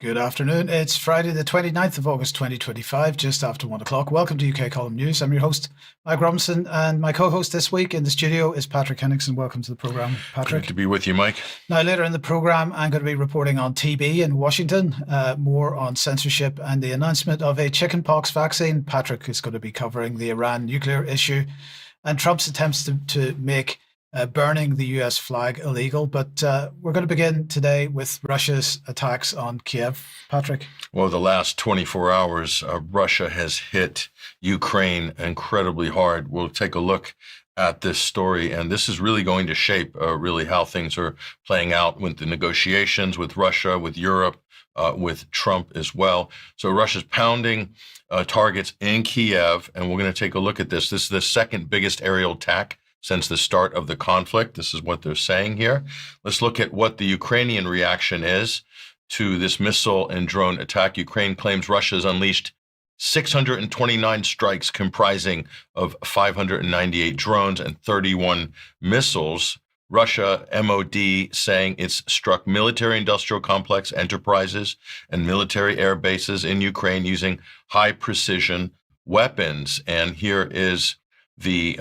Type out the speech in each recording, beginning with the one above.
Good afternoon. It's Friday, the 29th of August, 2025, just after 1 o'clock. Welcome to UK Column News. I'm your host, Mike Robinson, and my co-host this week in the studio is Patrick Henningsen. Welcome to the programme, Patrick. Good to be with you, Mike. Now, later in the programme, I'm going to be reporting on TB in Washington, more on censorship and the announcement of a chickenpox vaccine. Patrick is going to be covering the Iran nuclear issue and Trump's attempts to make burning the US flag illegal. But we're going to begin today with Russia's attacks on Kiev. Patrick? Well, the last 24 hours, Russia has hit Ukraine incredibly hard. We'll take a look at this story, and this is really going to shape really how things are playing out with the negotiations with Russia, with Europe, with Trump as well. So Russia's pounding targets in Kiev, and we're going to take a look at this. This is the second biggest aerial attack since the start of the conflict. This is what they're saying here. Let's look at what the Ukrainian reaction is to this missile and drone attack. Ukraine claims Russia has unleashed 629 strikes comprising of 598 drones and 31 missiles. Russia MOD saying it's struck military industrial complex enterprises and military air bases in Ukraine using high precision weapons. And here is the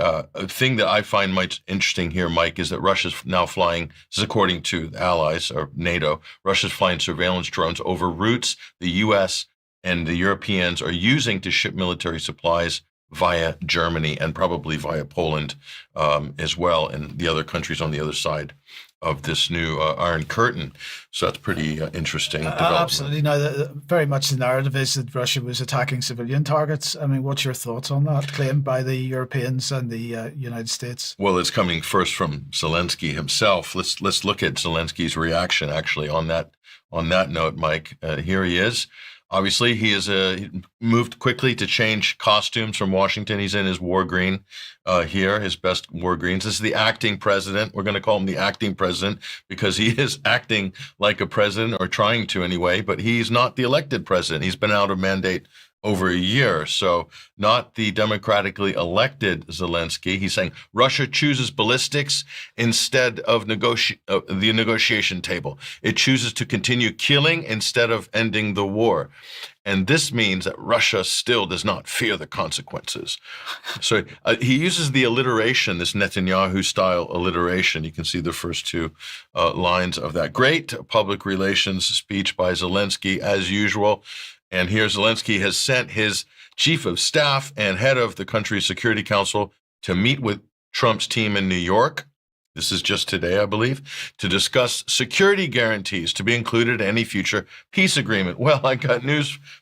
thing that I find much interesting here, Mike, is that Russia's now flying, this is according to the allies or NATO, Russia's flying surveillance drones over routes the U.S. and the Europeans are using to ship military supplies via Germany and probably via Poland as well, and the other countries on the other side of this new Iron Curtain. So that's pretty interesting development. Absolutely. Now, very much the narrative is that Russia was attacking civilian targets. I mean, what's your thoughts on that claim by the Europeans and the United States? Well, it's coming first from Zelensky himself. Let's look at Zelensky's reaction actually on that note, Mike. Here he is. Obviously, he has moved quickly to change costumes from Washington. He's in his war green here, his best war greens. This is the acting president. We're going to call him the acting president because he is acting like a president, or trying to anyway, but he's not the elected president. He's been out of mandate over a year. So not the democratically elected Zelensky. He's saying Russia chooses ballistics instead of the negotiation table. It chooses to continue killing instead of ending the war. And this means that Russia still does not fear the consequences. So he uses the alliteration, this Netanyahu-style alliteration. You can see the first two lines of that. Great public relations speech by Zelensky, as usual. And here Zelensky has sent his chief of staff and head of the country's Security Council to meet with Trump's team in New York. This is just today, I believe, to discuss security guarantees to be included in any future peace agreement. Well, I got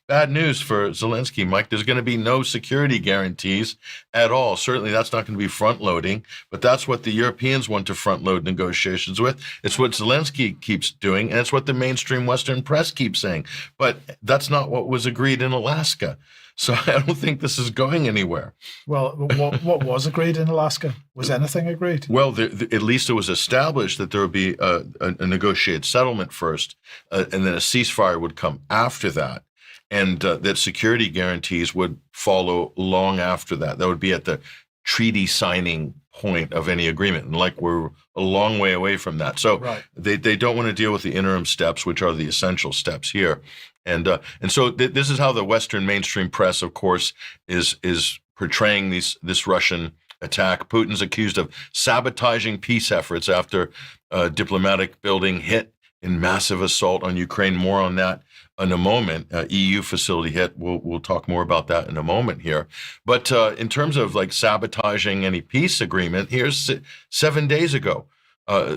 bad news for Zelensky, Mike. There's going to be no security guarantees at all. Certainly, that's not going to be front-loading, but that's what the Europeans want to front-load negotiations with. It's what Zelensky keeps doing, and it's what the mainstream Western press keeps saying. But that's not what was agreed in Alaska. So I don't think this is going anywhere. Well, what was agreed in Alaska? Was anything agreed? Well, at least it was established that there would be a negotiated settlement first, and then a ceasefire would come after that, and that security guarantees would follow long after that. That would be at the treaty signing point of any agreement. And like we're a long way away from that. So right. They don't want to deal with the interim steps, which are the essential steps here. And so this is how the Western mainstream press, of course, is portraying this Russian attack. Putin's accused of sabotaging peace efforts after a diplomatic building hit in massive assault on Ukraine. More on that in a moment. EU facility hit. We'll talk more about that in a moment here. But in terms of like sabotaging any peace agreement, here's 7 days ago,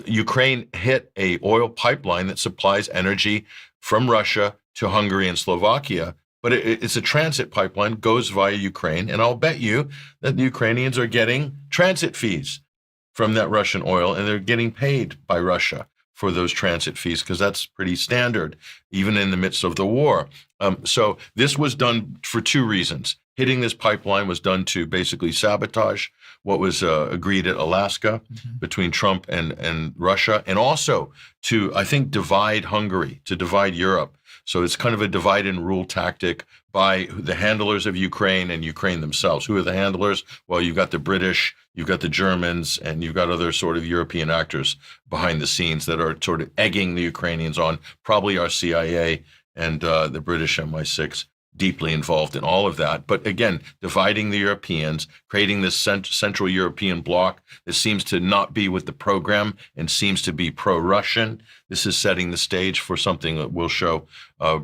Ukraine hit a oil pipeline that supplies energy from Russia to Hungary and Slovakia, but it's a transit pipeline, goes via Ukraine, and I'll bet you that the Ukrainians are getting transit fees from that Russian oil, and they're getting paid by Russia for those transit fees, because that's pretty standard, even in the midst of the war. So this was done for two reasons. Hitting this pipeline was done to basically sabotage what was agreed at Alaska between Trump and Russia, and also to, I think, divide Hungary, to divide Europe. So it's kind of a divide and rule tactic by the handlers of Ukraine and Ukraine themselves. Who are the handlers? Well, you've got the British, you've got the Germans, and you've got other sort of European actors behind the scenes that are sort of egging the Ukrainians on, probably our CIA and the British MI6 deeply involved in all of that. But again, dividing the Europeans, creating this Central European bloc that seems to not be with the program and seems to be pro-Russian. This is setting the stage for something that we'll show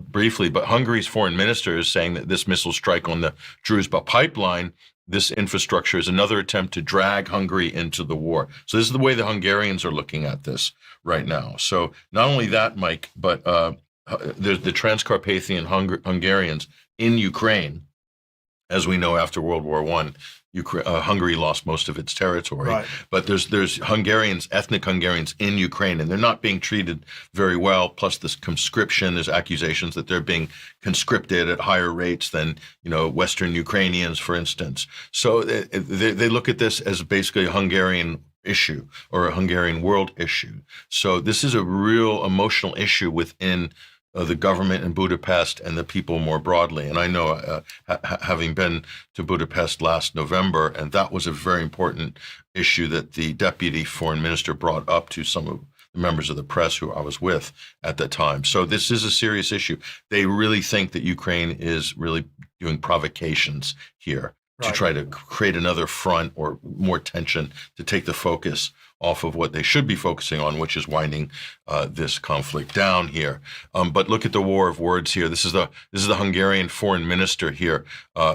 briefly. But Hungary's foreign minister is saying that this missile strike on the Druzhba pipeline, this infrastructure, is another attempt to drag Hungary into the war. So this is the way the Hungarians are looking at this right now. So not only that, Mike, but the Transcarpathian Hungarians in Ukraine, as we know, after World War I, Hungary lost most of its territory. Right. But there's Hungarians, ethnic Hungarians in Ukraine, and they're not being treated very well. Plus, this conscription, there's accusations that they're being conscripted at higher rates than Western Ukrainians, for instance. So they look at this as basically a Hungarian issue or a Hungarian world issue. So this is a real emotional issue within the government in Budapest and the people more broadly. And I know, having been to Budapest last November, and that was a very important issue that the deputy foreign minister brought up to some of the members of the press who I was with at the time. So this is a serious issue. They really think that Ukraine is really doing provocations here to try to create another front or more tension to take the focus off of what they should be focusing on, which is winding this conflict down here. But look at the war of words here. This is the Hungarian foreign minister here,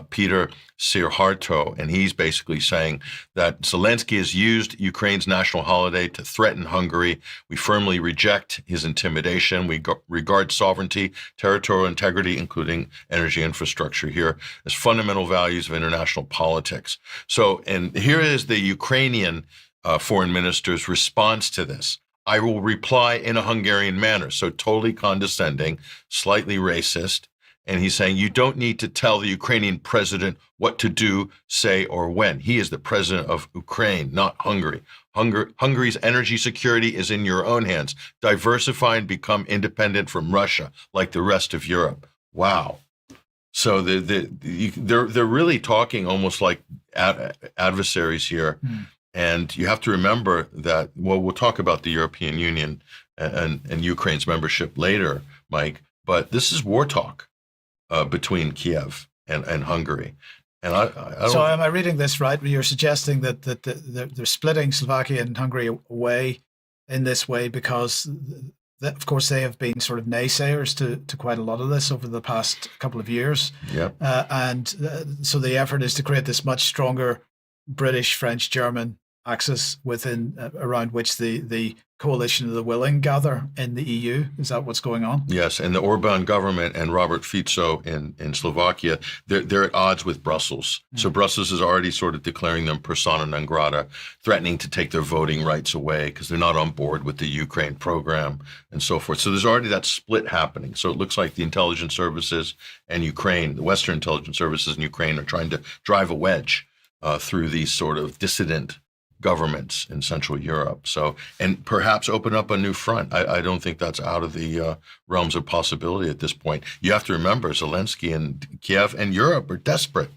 Peter Szijjártó, and he's basically saying that Zelensky has used Ukraine's national holiday to threaten Hungary. We firmly reject his intimidation. We regard sovereignty, territorial integrity, including energy infrastructure here, as fundamental values of international politics. So, and here is the Ukrainian foreign minister's response to this. I will reply in a Hungarian manner. So totally condescending, slightly racist. And he's saying, you don't need to tell the Ukrainian president what to do, say, or when. He is the president of Ukraine, not Hungary. Hungary's energy security is in your own hands. Diversify and become independent from Russia, like the rest of Europe. Wow. So they're really talking almost like adversaries here. And you have to remember that, well, we'll talk about the European Union and Ukraine's membership later, Mike, but this is war talk between Kiev and Hungary. And I don't... So am I reading this right? You're suggesting that they're splitting Slovakia and Hungary away in this way because, of course, they have been sort of naysayers to quite a lot of this over the past couple of years. Yep. So the effort is to create this much stronger British, French, German axis within around which the coalition of the willing gather in the EU. Is that what's going on? Yes, and the Orban government and Robert Fico in Slovakia, they're at odds with Brussels. So Brussels is already sort of declaring them persona non grata, threatening to take their voting rights away because they're not on board with the Ukraine program and so forth. So there's already that split happening. So it looks like the intelligence services and Ukraine, the Western intelligence services in Ukraine, are trying to drive a wedge through these sort of dissident governments in Central Europe. So, and perhaps open up a new front. I don't think that's out of the realms of possibility at this point. You have to remember Zelensky and Kiev and Europe are desperate.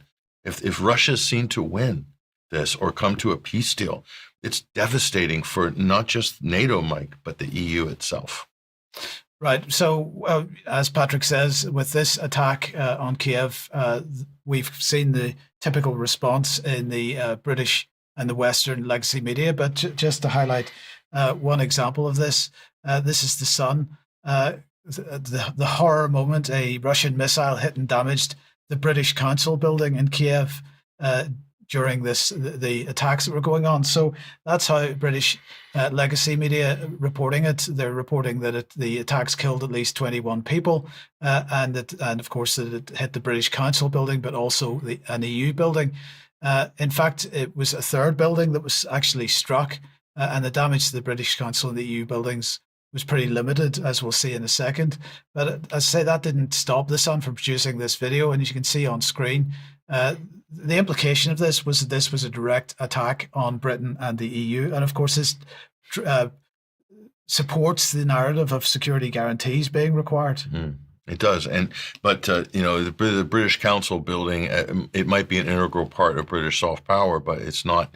If Russia is seen to win this or come to a peace deal, it's devastating for not just NATO, Mike, but the EU itself. Right. So, as Patrick says, with this attack on Kiev, we've seen the typical response in the British and the Western legacy media. But just to highlight one example of this, this is The Sun. The horror moment: a Russian missile hit and damaged the British Council building in Kiev during the attacks that were going on. So that's how British legacy media reporting it. They're reporting that the attacks killed at least 21 people, and of course that it hit the British Council building, but also an EU building. In fact, it was a third building that was actually struck, and the damage to the British Council and the EU buildings was pretty limited, as we'll see in a second. But as I say, that didn't stop The Sun from producing this video, and as you can see on screen, the implication of this was that this was a direct attack on Britain and the EU, and of course this supports the narrative of security guarantees being required. It does, but the British Council building, it might be an integral part of British soft power, but it's not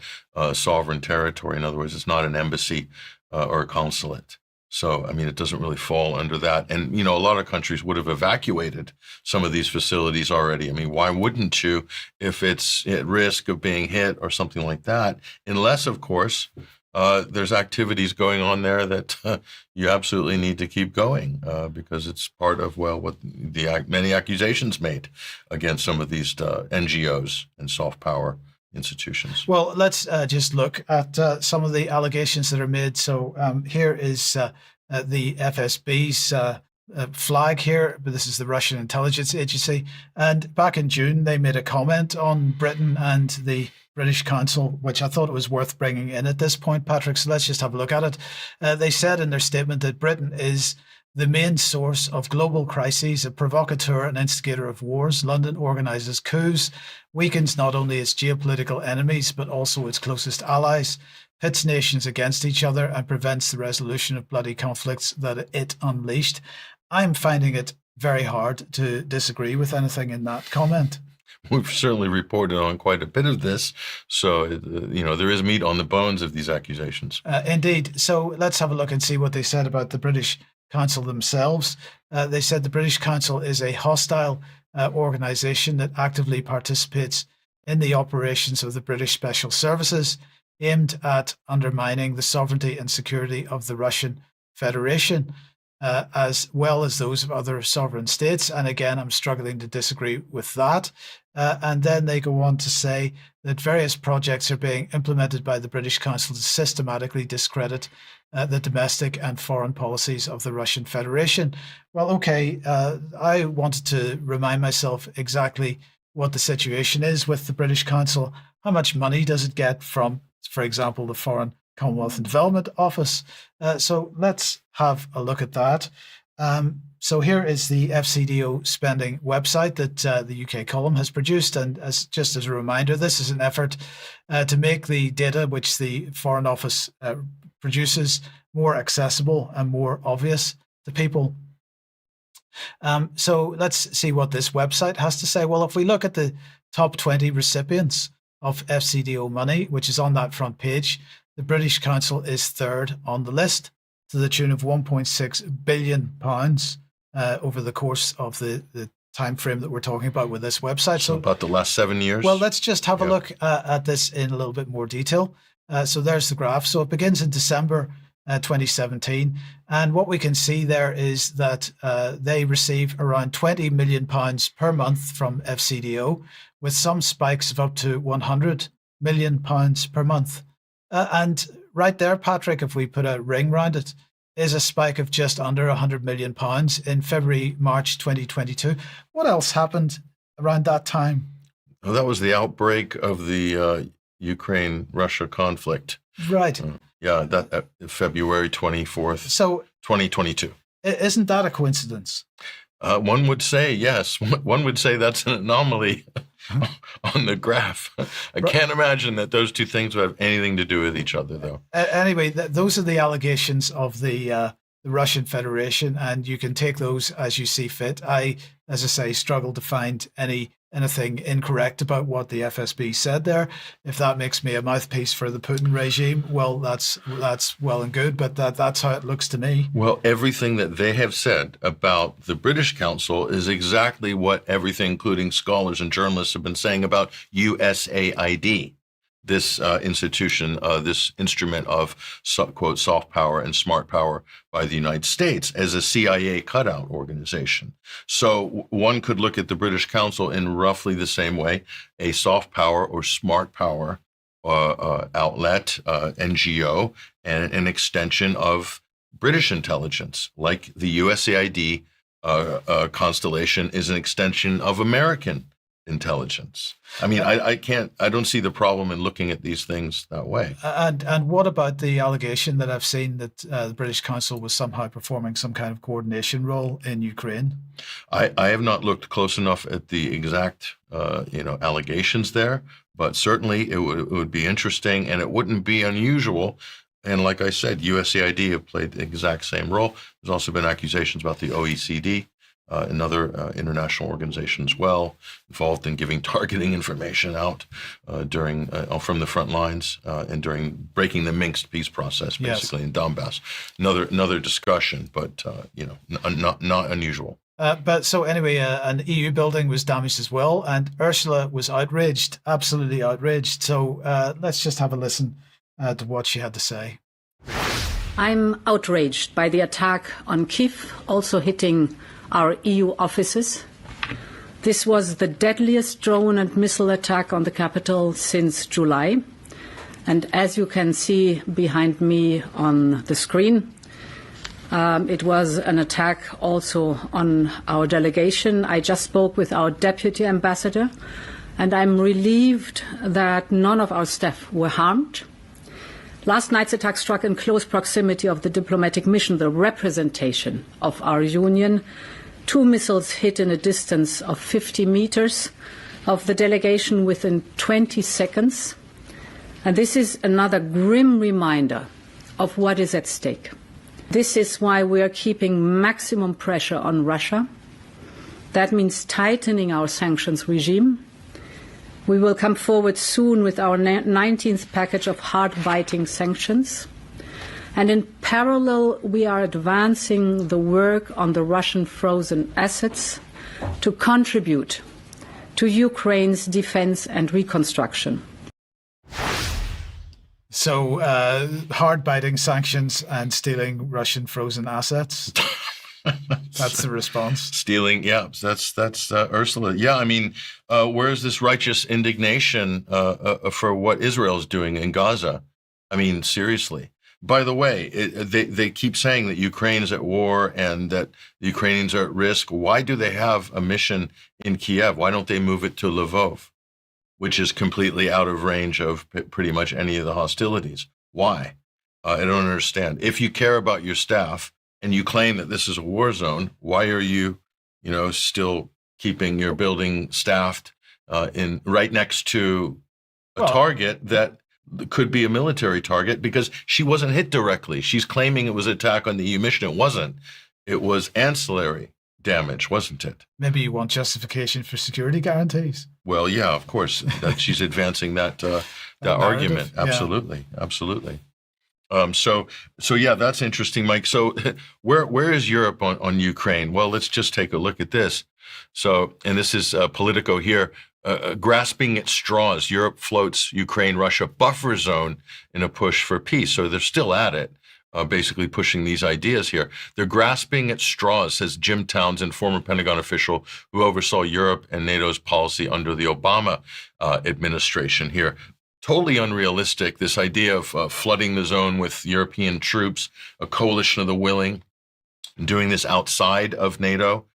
sovereign territory. In other words, it's not an embassy or a consulate. So, I mean, it doesn't really fall under that. And, a lot of countries would have evacuated some of these facilities already. I mean, why wouldn't you if it's at risk of being hit or something like that? Unless, of course, there's activities going on there that you absolutely need to keep going because it's part of, what the many accusations made against some of these NGOs and soft power institutions. Well, let's just look at some of the allegations that are made. So here is the FSB's flag here, but this is the Russian intelligence agency. And back in June, they made a comment on Britain and the British Council, which I thought it was worth bringing in at this point, Patrick. So let's just have a look at it. They said in their statement that Britain is the main source of global crises, a provocateur and instigator of wars. London organises coups, weakens not only its geopolitical enemies, but also its closest allies, pits nations against each other, and prevents the resolution of bloody conflicts that it unleashed. I'm finding it very hard to disagree with anything in that comment. We've certainly reported on quite a bit of this. So, there is meat on the bones of these accusations. Indeed. So let's have a look and see what they said about the British Council themselves. They said the British Council is a hostile organisation that actively participates in the operations of the British Special Services, aimed at undermining the sovereignty and security of the Russian Federation, as well as those of other sovereign states. And again, I'm struggling to disagree with that. And then they go on to say that various projects are being implemented by the British Council to systematically discredit the domestic and foreign policies of the Russian Federation. Well, okay, I wanted to remind myself exactly what the situation is with the British Council. How much money does it get from, for example, the Foreign Commonwealth and Development Office? So let's have a look at that. So here is the FCDO spending website that the UK column has produced. And just as a reminder, this is an effort to make the data which the Foreign Office produces more accessible and more obvious to people. So let's see what this website has to say. Well, if we look at the top 20 recipients of FCDO money, which is on that front page, the British Council is third on the list, to the tune of £1.6 billion over the course of the time frame that we're talking about with this website. So about the last 7 years. Well, let's just have a look at this in a little bit more detail. So there's the graph. So it begins in December 2017. And what we can see there is that they receive around £20 million per month from FCDO, with some spikes of up to £100 million per month. And right there, Patrick, if we put a ring around it, is a spike of just under £100 million in February, March 2022. What else happened around that time? Well, that was the outbreak of the Ukraine-Russia conflict. Right. That February 24th, so 2022. Isn't that a coincidence? One would say, yes. One would say that's an anomaly on the graph. I can't imagine that those two things would have anything to do with each other, though. Anyway, those are the allegations of the Russian Federation, and you can take those as you see fit. I, as I say, struggle to find anything incorrect about what the FSB said there. If that makes me a mouthpiece for the Putin regime, well, that's well and good, but that's how it looks to me. Well, everything that they have said about the British Council is exactly what everything, including scholars and journalists, have been saying about USAID, this institution, this instrument of, quote, soft power and smart power by the United States as a CIA cutout organization. So one could look at the British Council in roughly the same way, a soft power or smart power outlet, NGO, and an extension of British intelligence, like the USAID constellation is an extension of American intelligence. I mean, I don't see the problem in looking at these things that way. And what about the allegation that I've seen that the British Council was somehow performing some kind of coordination role in Ukraine? I have not looked close enough at the exact allegations there, but certainly it would be interesting, and it wouldn't be unusual. And like I said, USAID have played the exact same role. There's also been accusations about the OECD and other international organization as well, involved in giving targeting information out during from the front lines and during breaking the Minsk peace process, basically in Donbass. Another discussion, but not unusual. But so anyway, an EU building was damaged as well, and Ursula was outraged, absolutely outraged. So let's just have a listen to what she had to say. I'm outraged by the attack on Kiev, also hitting our EU offices. This was the deadliest drone and missile attack on the capital since July. And as you can see behind me on the screen, it was an attack also on our delegation. I just spoke with our deputy ambassador, and I'm relieved that none of our staff were harmed. Last night's attack struck in close proximity of the diplomatic mission, the representation of our union. 2 missiles hit in a distance of 50 meters of the delegation within 20 seconds. And this is another grim reminder of what is at stake. This is why we are keeping maximum pressure on Russia. That means tightening our sanctions regime. We will come forward soon with our 19th package of hard-biting sanctions. And in parallel, we are advancing the work on the Russian frozen assets to contribute to Ukraine's defense and reconstruction. So hard-biting sanctions and stealing Russian frozen assets. That's the response. Stealing, yeah, that's Ursula. Yeah, I mean, where's this righteous indignation for what Israel is doing in Gaza? I mean, seriously. By the way, they keep saying that Ukraine is at war and that the Ukrainians are at risk. Why do they have a mission in Kiev? Why don't they move it to Lvov, which is completely out of range of pretty much any of the hostilities? Why? I don't understand. If you care about your staff and you claim that this is a war zone, why are you, still keeping your building staffed in right next to a target that could be a military target? Because she wasn't hit directly. She's claiming it was an attack on the EU mission. It wasn't. It was ancillary damage, wasn't it? Maybe you want justification for security guarantees. Well, yeah, of course. That she's advancing that argument. Absolutely, yeah. Absolutely. So yeah, that's interesting, Mike. So where is Europe on Ukraine? Well, let's just take a look at this. So, and this is Politico here, grasping at straws. Europe floats Ukraine-Russia buffer zone in a push for peace. So they're still at it, basically pushing these ideas here. They're grasping at straws, says Jim Townsend, former Pentagon official who oversaw Europe and NATO's policy under the Obama administration here. Totally unrealistic, this idea of flooding the zone with European troops, a coalition of the willing, doing this outside of NATO,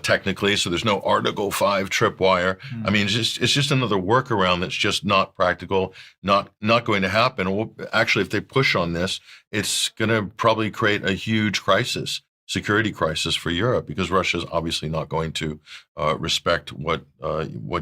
technically. So there's no Article 5 tripwire. I mean, it's just another workaround that's just not practical, not going to happen. Actually, if they push on this, it's going to probably create a huge crisis, security crisis for Europe, because Russia is obviously not going to respect what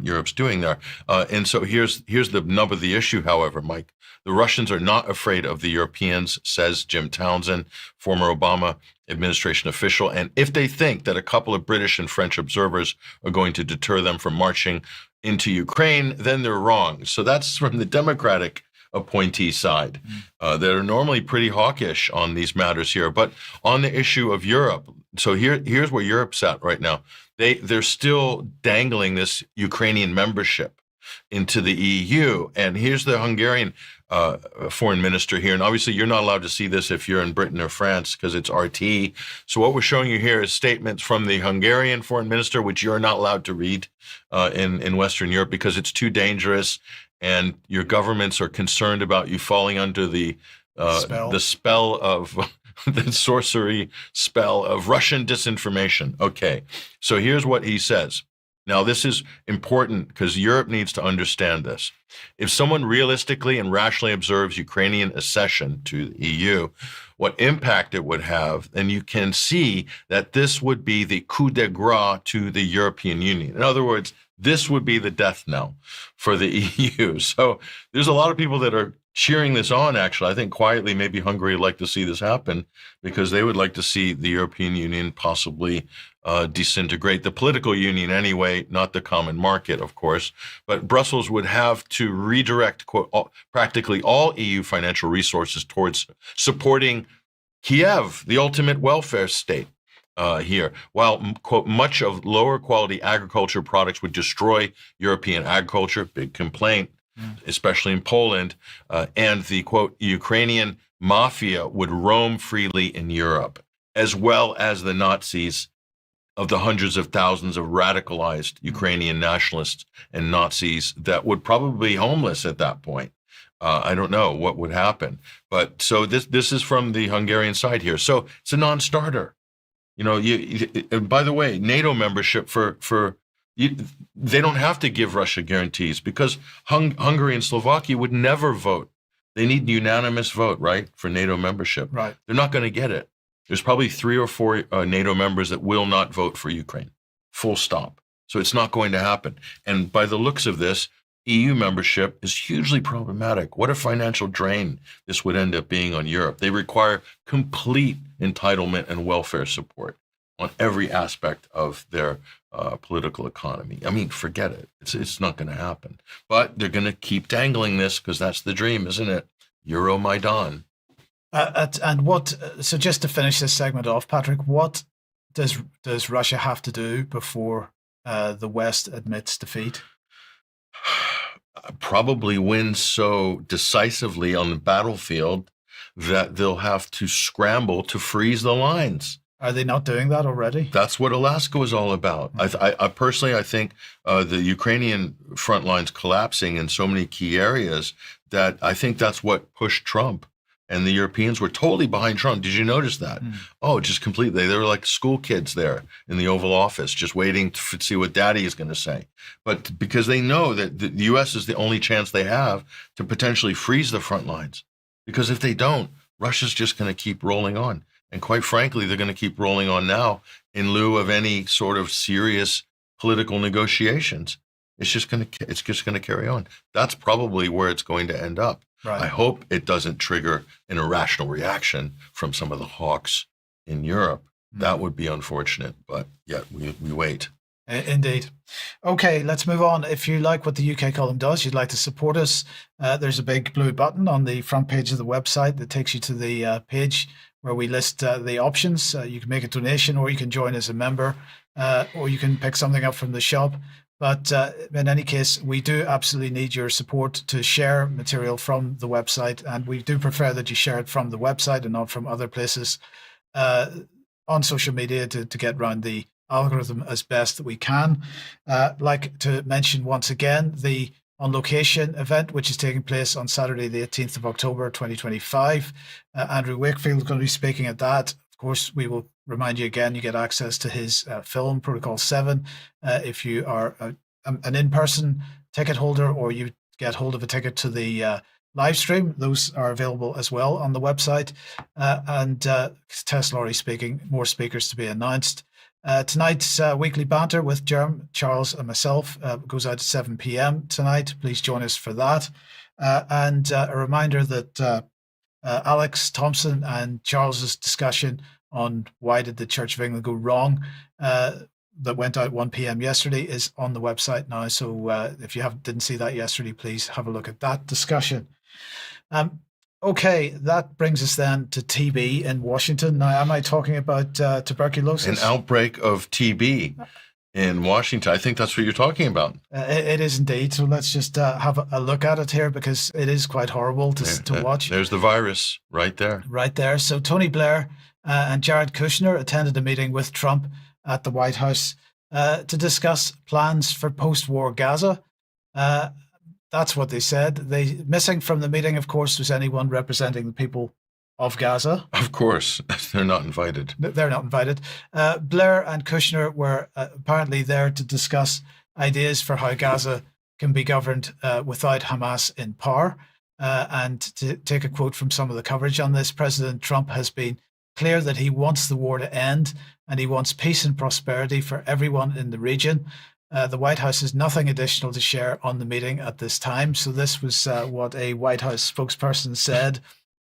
Europe's doing there. And so here's the nub of the issue, however, Mike. The Russians are not afraid of the Europeans, says Jim Townsend, former Obama administration official. And if they think that a couple of British and French observers are going to deter them from marching into Ukraine, then they're wrong. So that's from the Democratic appointee side. They're normally pretty hawkish on these matters here. But on the issue of Europe, so here's where Europe's at right now. They're still dangling this Ukrainian membership into the EU. And here's the Hungarian foreign minister here. And obviously, you're not allowed to see this if you're in Britain or France because it's RT. So what we're showing you here is statements from the Hungarian foreign minister, which you're not allowed to read in Western Europe because it's too dangerous. And your governments are concerned about you falling under the spell of the sorcery spell of Russian disinformation. Okay, so here's what he says. Now, this is important because Europe needs to understand this. If someone realistically and rationally observes Ukrainian accession to the EU, what impact it would have, then you can see that this would be the coup de grace to the European Union. In other words, this would be the death knell for the EU. So there's a lot of people that are cheering this on, actually. I think quietly, maybe Hungary would like to see this happen because they would like to see the European Union possibly disintegrate. The political union anyway, not the common market, of course. But Brussels would have to redirect practically all EU financial resources towards supporting Kiev, the ultimate welfare state. Here, while, quote, much of lower quality agriculture products would destroy European agriculture, big complaint, especially in Poland, and the, quote, Ukrainian mafia would roam freely in Europe, as well as the Nazis of the hundreds of thousands of radicalized Ukrainian nationalists and Nazis that would probably be homeless at that point. I don't know what would happen. But so this is from the Hungarian side here. So it's a non-starter. You know, by the way, NATO membership they don't have to give Russia guarantees because Hungary and Slovakia would never vote. They need unanimous vote, right, for NATO membership. Right. They're not going to get it. There's probably 3 or 4 NATO members that will not vote for Ukraine. Full stop. So it's not going to happen. And by the looks of this, EU membership is hugely problematic. What a financial drain this would end up being on Europe. They require complete entitlement and welfare support on every aspect of their political economy. I mean, forget it. It's not going to happen. But they're going to keep dangling this because that's the dream, isn't it? Euromaidan. So just to finish this segment off, Patrick, what does Russia have to do before the West admits defeat? Probably win so decisively on the battlefield that they'll have to scramble to freeze the lines. Are they not doing that already? That's what Alaska was all about. I personally, I think the Ukrainian front lines collapsing in so many key areas that I think that's what pushed Trump. And the Europeans were totally behind Trump. Did you notice that? Oh, just completely. They were like school kids there in the Oval Office, just waiting to see what Daddy is going to say. But because they know that the U.S. is the only chance they have to potentially freeze the front lines. Because if they don't, Russia's just going to keep rolling on. And quite frankly, they're going to keep rolling on now in lieu of any sort of serious political negotiations. It's just going to carry on. That's probably where it's going to end up. Right. I hope it doesn't trigger an irrational reaction from some of the hawks in Europe. That would be unfortunate, but yet we wait. Indeed. Okay, let's move on. If you like what the UK column does, you'd like to support us, there's a big blue button on the front page of the website that takes you to the page where we list the options. You can make a donation, or you can join as a member, or you can pick something up from the shop. But in any case, we do absolutely need your support to share material from the website. And we do prefer that you share it from the website and not from other places on social media to get around the algorithm as best that we can. Like to mention once again, the On Location event, which is taking place on Saturday, the 18th of October, 2025. Andrew Wakefield is going to be speaking at that. Of course, we will remind you again, you get access to his film, Protocol 7, if you are an in-person ticket holder or you get hold of a ticket to the live stream. Those are available as well on the website. And Tess Laurie speaking, more speakers to be announced. Tonight's weekly banter with Jerm, Charles and myself goes out at 7 p.m. tonight. Please join us for that. And a reminder that Alex Thompson and Charles's discussion on why did the Church of England go wrong that went out 1 p.m. yesterday is on the website now. So if you didn't see that yesterday, please have a look at that discussion. Okay, that brings us then to TB in Washington. Now, am I talking about tuberculosis? An outbreak of TB in Washington. I think that's what you're talking about. It is indeed. So let's just have a look at it here because it is quite horrible to watch. There's the virus right there. Right there. So Tony Blair and Jared Kushner attended a meeting with Trump at the White House to discuss plans for post-war Gaza. That's what they said. Missing from the meeting, of course, was anyone representing the people of Gaza. Of course, they're not invited. They're not invited. Blair and Kushner were apparently there to discuss ideas for how Gaza can be governed without Hamas in power. And to take a quote from some of the coverage on this, President Trump has been clear that he wants the war to end and he wants peace and prosperity for everyone in the region. The White House has nothing additional to share on the meeting at this time. So this was what a White House spokesperson said.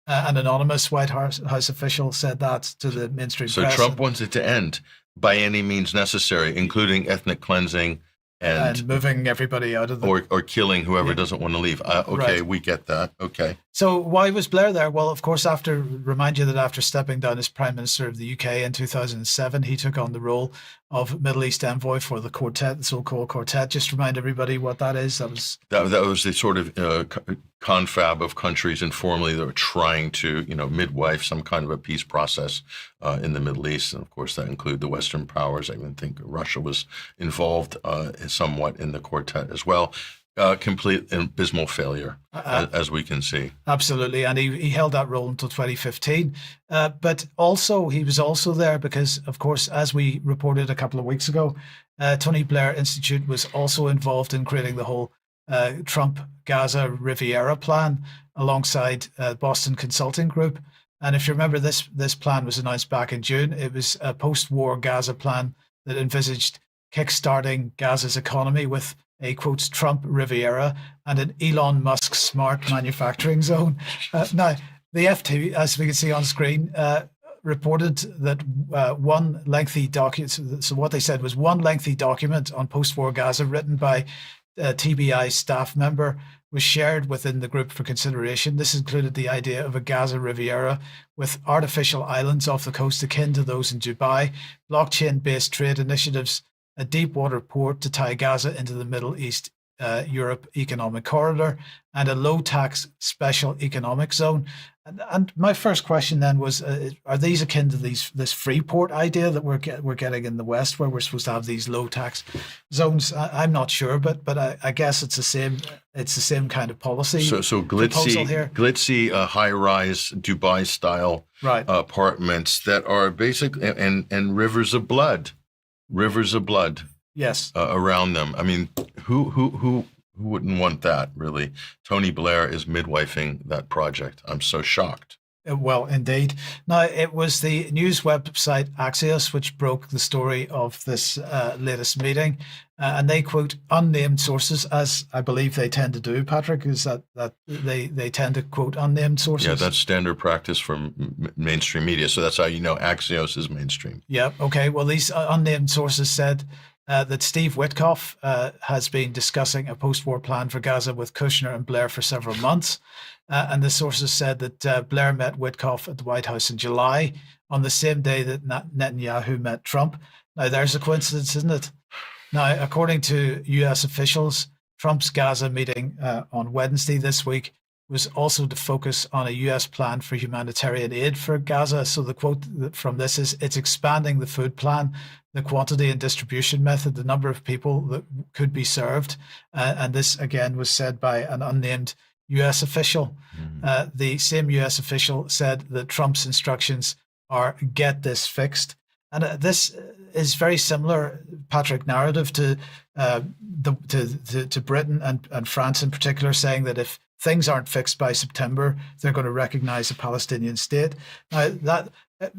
An anonymous White House official said that to the mainstream So press. Trump wants it to end by any means necessary, including ethnic cleansing and moving everybody out of the... Or killing whoever doesn't want to leave. Okay, Right. we get that. Okay. So why was Blair there? Well, of course, remind you that after stepping down as Prime Minister of the UK in 2007, he took on the role of Middle East envoy for the Quartet, the so-called Quartet. Just remind everybody what that is. That was the sort of confab of countries informally that were trying to, midwife some kind of a peace process in the Middle East. And of course, that included the Western powers. I even think Russia was involved somewhat in the Quartet as well. Complete and abysmal failure, as we can see. Absolutely. And he held that role until 2015. But also, he was also there because, of course, as we reported a couple of weeks ago, Tony Blair Institute was also involved in creating the whole Trump Gaza Riviera plan alongside Boston Consulting Group. And if you remember, this plan was announced back in June. It was a post-war Gaza plan that envisaged kickstarting Gaza's economy with a, quote, Trump Riviera and an Elon Musk smart manufacturing zone. Now, the FT, as we can see on screen, reported that one lengthy document, so what they said was one lengthy document on post-war Gaza written by a TBI staff member was shared within the group for consideration. This included the idea of a Gaza Riviera with artificial islands off the coast akin to those in Dubai, blockchain-based trade initiatives, a deep water port to tie Gaza into the Middle East Europe economic corridor, and a low tax special economic zone. And my first question then was, are these akin to this Freeport idea that we're getting in the West, where we're supposed to have these low tax zones? I'm not sure, but I guess it's the same kind of policy. So glitzy high rise Dubai style apartments that are basically and rivers of blood. Yes. Around them. I mean, who wouldn't want that, really? Tony Blair is midwifing that project. I'm so shocked. Well, indeed. Now, it was the news website Axios which broke the story of this latest meeting. And they quote unnamed sources, as I believe they tend to do, Patrick, is that they tend to quote unnamed sources. Yeah, that's standard practice for mainstream media. So that's how you know Axios is mainstream. Yeah, okay. Well, these unnamed sources said that Steve Witkoff has been discussing a post-war plan for Gaza with Kushner and Blair for several months. And the sources said that Blair met Witkoff at the White House in July on the same day that Netanyahu met Trump. Now, there's a coincidence, isn't it? Now, according to US officials, Trump's Gaza meeting on Wednesday this week was also to focus on a US plan for humanitarian aid for Gaza. So the quote from this is, it's expanding the food plan, the quantity and distribution method, the number of people that could be served. And this, again, was said by an unnamed US official. The same US official said that Trump's instructions are get this fixed. And this is very similar, Patrick, narrative to Britain and France in particular, saying that if things aren't fixed by September, they're going to recognize a Palestinian state. Now, that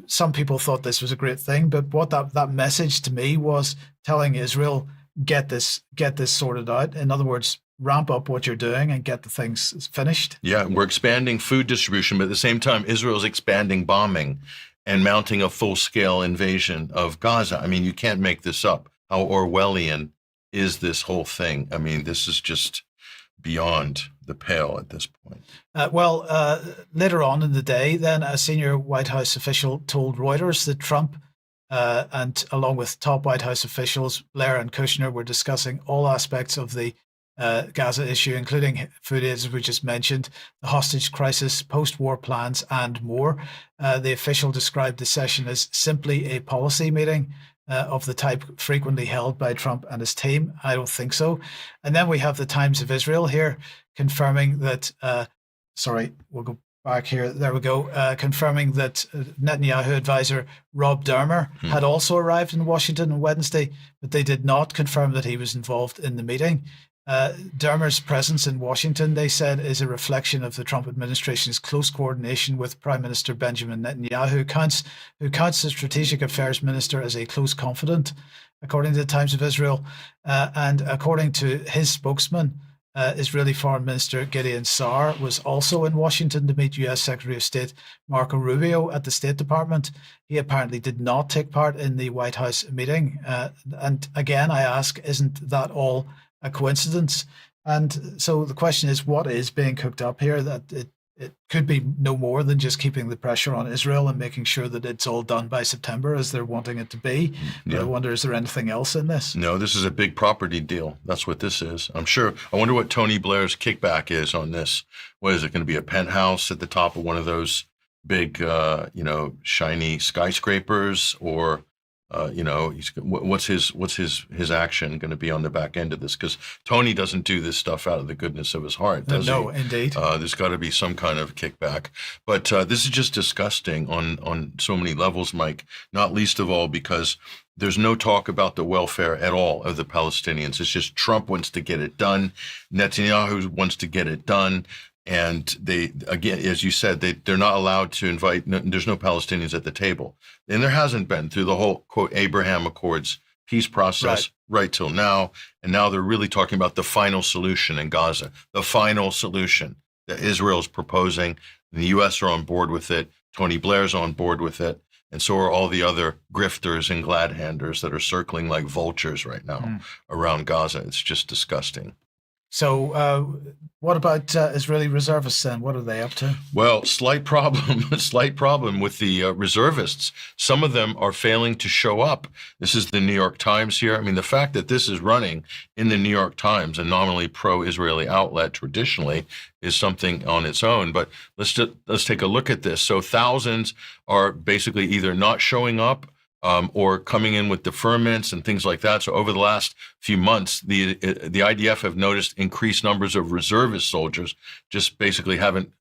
some people thought this was a great thing, but what that message to me was telling Israel, get this sorted out. In other words, ramp up what you're doing and get the things finished. Yeah, we're expanding food distribution, but at the same time, Israel's expanding bombing and mounting a full-scale invasion of Gaza. I mean, you can't make this up. How Orwellian is this whole thing? I mean, this is just beyond the pale at this point. Later on in the day, then a senior White House official told Reuters that Trump and along with top White House officials, Blair and Kushner, were discussing all aspects of the Gaza issue, including food aid, as we just mentioned, the hostage crisis, post-war plans, and more. The official described the session as simply a policy meeting of the type frequently held by Trump and his team. I don't think so. And then we have the Times of Israel here confirming that, we'll go back here. There we go. Confirming that Netanyahu advisor Rob Dermer had also arrived in Washington on Wednesday, but they did not confirm that he was involved in the meeting. Dermer's presence in Washington, they said, is a reflection of the Trump administration's close coordination with Prime Minister Benjamin Netanyahu, who counts the strategic affairs minister as a close confidant, according to the Times of Israel. And according to his spokesman, Israeli Foreign Minister Gideon Saar was also in Washington to meet US Secretary of State Marco Rubio at the State Department. He apparently did not take part in the White House meeting. And again, I ask, isn't that all a coincidence? And so the question is, what is being cooked up here? That it could be no more than just keeping the pressure on Israel and making sure that it's all done by September as they're wanting it to be. But I wonder, is there anything else in this? No, this is a big property deal. That's what this is. I'm sure. I wonder what Tony Blair's kickback is on this. What is it going to be? A penthouse at the top of one of those big, shiny skyscrapers, or what's his action going to be on the back end of this? Because Tony doesn't do this stuff out of the goodness of his heart, does he? No, indeed. There's got to be some kind of kickback. But this is just disgusting on so many levels, Mike, not least of all because there's no talk about the welfare at all of the Palestinians. It's just Trump wants to get it done. Netanyahu wants to get it done. And they, again, as you said, they're not allowed to invite, there's no Palestinians at the table. And there hasn't been through the whole, quote, Abraham Accords peace process right till now. And now they're really talking about the final solution in Gaza, the final solution that Israel's proposing. The U.S. are on board with it. Tony Blair's on board with it. And so are all the other grifters and glad-handers that are circling like vultures right now around Gaza. It's just disgusting. So what about Israeli reservists then? What are they up to? Well, slight problem with the reservists. Some of them are failing to show up. This is the New York Times here. I mean, the fact that this is running in the New York Times, a nominally pro-Israeli outlet traditionally, is something on its own. But let's take a look at this. So thousands are basically either not showing up or coming in with deferments and things like that. So over the last few months, the IDF have noticed increased numbers of reservist soldiers just basically haven't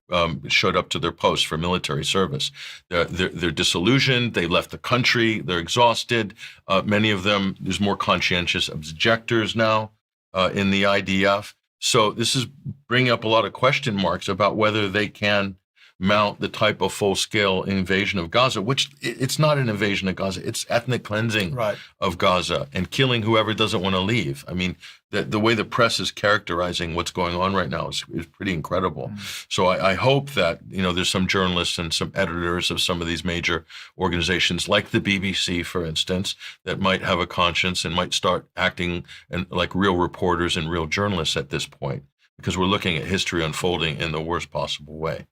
showed up to their posts for military service. They're disillusioned. They left the country. They're exhausted. Many of them, there's more conscientious objectors now in the IDF. So this is bringing up a lot of question marks about whether they can mount the type of full-scale invasion of Gaza, which it's not an invasion of Gaza. It's ethnic cleansing of Gaza and killing whoever doesn't want to leave. I mean, the way the press is characterizing what's going on right now is pretty incredible. So I hope that, there's some journalists and some editors of some of these major organizations, like the BBC, for instance, that might have a conscience and might start acting like real reporters and real journalists at this point, because we're looking at history unfolding in the worst possible way.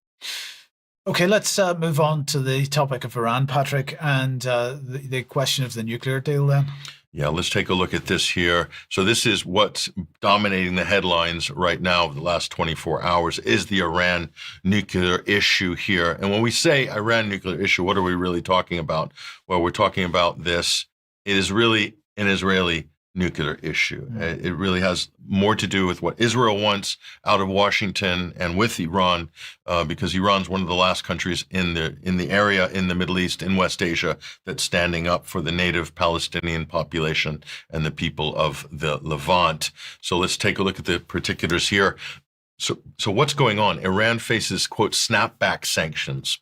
Okay, let's move on to the topic of Iran, Patrick, and the question of the nuclear deal then. Yeah, let's take a look at this here. So this is what's dominating the headlines right now of the last 24 hours is the Iran nuclear issue here. And when we say Iran nuclear issue, what are we really talking about? Well, we're talking about this. It is really an Israeli nuclear issue. It really has more to do with what Israel wants out of Washington and with Iran, because Iran's one of the last countries in the area, in the Middle East, in West Asia, that's standing up for the native Palestinian population and the people of the Levant. So let's take a look at the particulars here. So what's going on? Iran faces, quote, snapback sanctions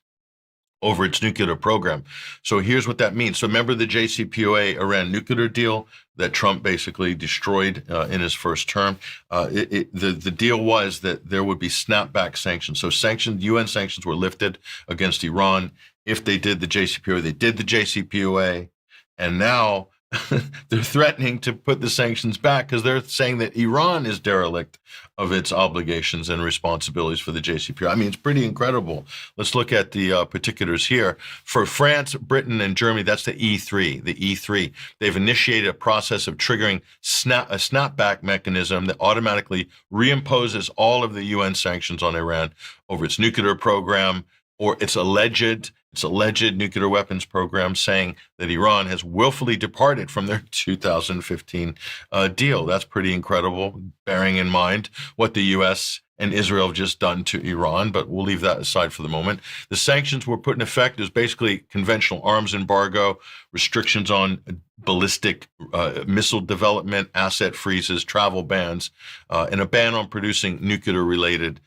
over its nuclear program. So here's what that means. So remember the JCPOA Iran nuclear deal that Trump basically destroyed in his first term? The deal was that there would be snapback sanctions. So UN sanctions were lifted against Iran. If they did the JCPOA, they did the JCPOA. And now they're threatening to put the sanctions back because they're saying that Iran is derelict of its obligations and responsibilities for the JCPOA. I mean, it's pretty incredible. Let's look at the particulars here. For France, Britain, and Germany, that's the E3. The E3, they've initiated a process of triggering a snapback mechanism that automatically reimposes all of the UN sanctions on Iran over its nuclear program or its alleged nuclear weapons program, saying that Iran has willfully departed from their 2015 deal. That's pretty incredible, bearing in mind what the U.S. and Israel have just done to Iran, but we'll leave that aside for the moment. The sanctions were put in effect. There's basically conventional arms embargo, restrictions on ballistic missile development, asset freezes, travel bans, and a ban on producing nuclear-related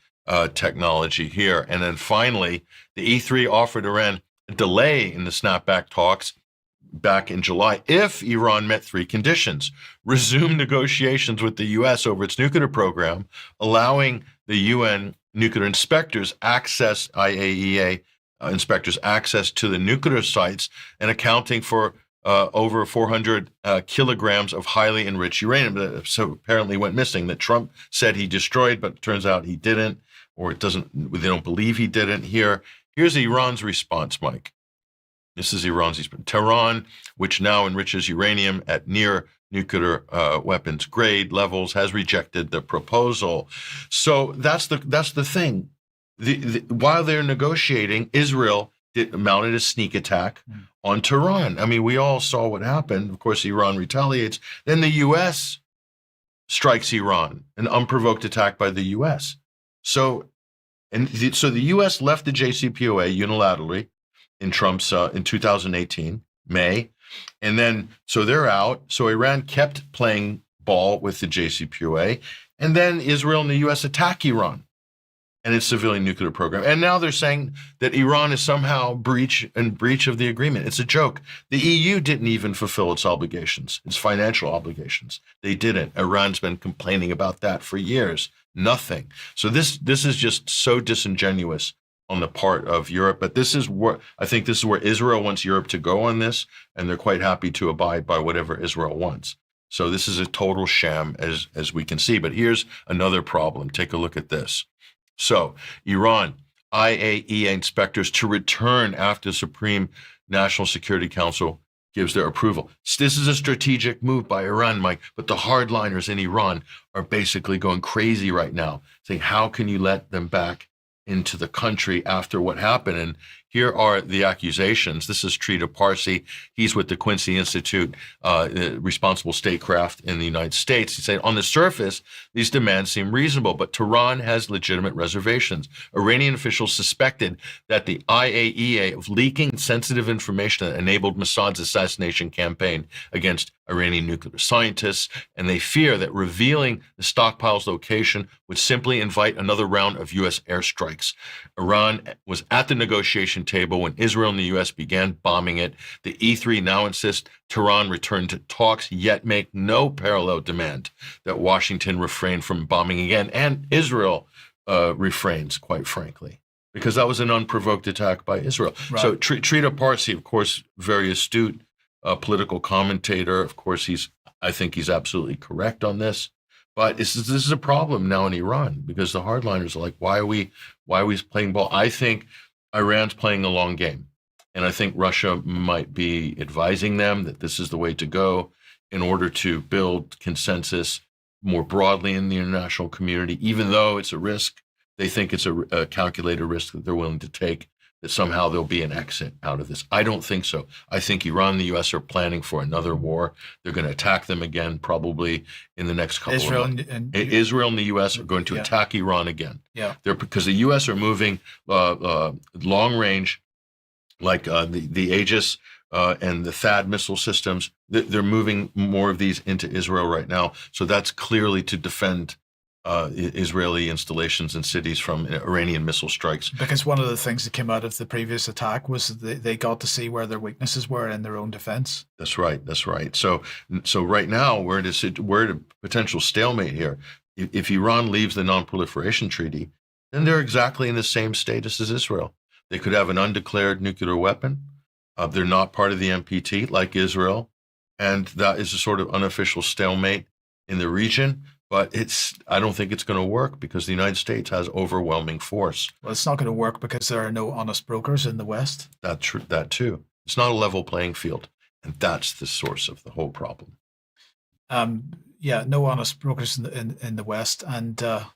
technology here. And then finally, the E3 offered Iran a delay in the snapback talks back in July if Iran met three conditions: resume negotiations with the U.S. over its nuclear program, allowing the UN nuclear inspectors access, IAEA inspectors access to the nuclear sites, and accounting for over 400 kilograms of highly enriched uranium that so apparently went missing, that Trump said he destroyed, but it turns out he didn't, or they don't believe he didn't. Here's Iran's response, Mike. This is Iran's response. Tehran, which now enriches uranium at near nuclear weapons grade levels, has rejected the proposal. So that's the thing. While they're negotiating, Israel mounted a sneak attack on Tehran. I mean, we all saw what happened. Of course, Iran retaliates. Then the U.S. strikes Iran, an unprovoked attack by the U.S. So the U.S. left the JCPOA unilaterally in Trump's in 2018, May. And then, so they're out. So Iran kept playing ball with the JCPOA. And then Israel and the U.S. attack Iran and its civilian nuclear program. And now they're saying that Iran is somehow breach of the agreement. It's a joke. The EU didn't even fulfill its obligations, its financial obligations. They didn't. Iran's been complaining about that for years. Nothing. So this is just so disingenuous on the part of Europe. But this is where Israel wants Europe to go on this, and they're quite happy to abide by whatever Israel wants. So this is a total sham, as we can see. But here's another problem. Take a look at this. So Iran, IAEA inspectors to return after the Supreme National Security Council gives their approval. This is a strategic move by Iran, Mike, but the hardliners in Iran are basically going crazy right now, saying, how can you let them back into the country after what happened? And here are the accusations. This is Trita Parsi. He's with the Quincy Institute, responsible statecraft in the United States. He said, on the surface, these demands seem reasonable, but Tehran has legitimate reservations. Iranian officials suspected that the IAEA of leaking sensitive information that enabled Mossad's assassination campaign against Iranian nuclear scientists, and they fear that revealing the stockpile's location would simply invite another round of U.S. airstrikes. Iran was at the negotiation table when Israel and the U.S. began bombing it. The E3 now insists Tehran return to talks, yet make no parallel demand that Washington refrain from bombing again, and Israel refrains, quite frankly, because that was an unprovoked attack by Israel. Right. So Trita Parsi, of course, very astute political commentator. Of course, I think he's absolutely correct on this. But this is a problem now in Iran, because the hardliners are like, why are we playing ball? I think Iran's playing a long game. And I think Russia might be advising them that this is the way to go in order to build consensus more broadly in the international community, even though it's a risk. They think it's a calculated risk that they're willing to take, that somehow there'll be an exit out of this. I don't think so. I think Iran and the U.S. are planning for another war. They're going to attack them again, probably in the next couple of months. Israel and the U.S. are going to attack Iran again. Yeah, because the U.S. are moving long range, like the Aegis and the THAAD missile systems. They're moving more of these into Israel right now. So that's clearly to defend Israeli installations and cities from Iranian missile strikes. Because one of the things that came out of the previous attack was they got to see where their weaknesses were in their own defense. That's right. So right now we're at a potential stalemate here. If Iran leaves the Non-Proliferation Treaty, then they're exactly in the same status as Israel. They could have an undeclared nuclear weapon. They're not part of the NPT like Israel, and that is a sort of unofficial stalemate in the region. But I don't think it's going to work, because the United States has overwhelming force. Well, it's not going to work because there are no honest brokers in the West. That too. It's not a level playing field, and that's the source of the whole problem. No honest brokers in the West, and I'm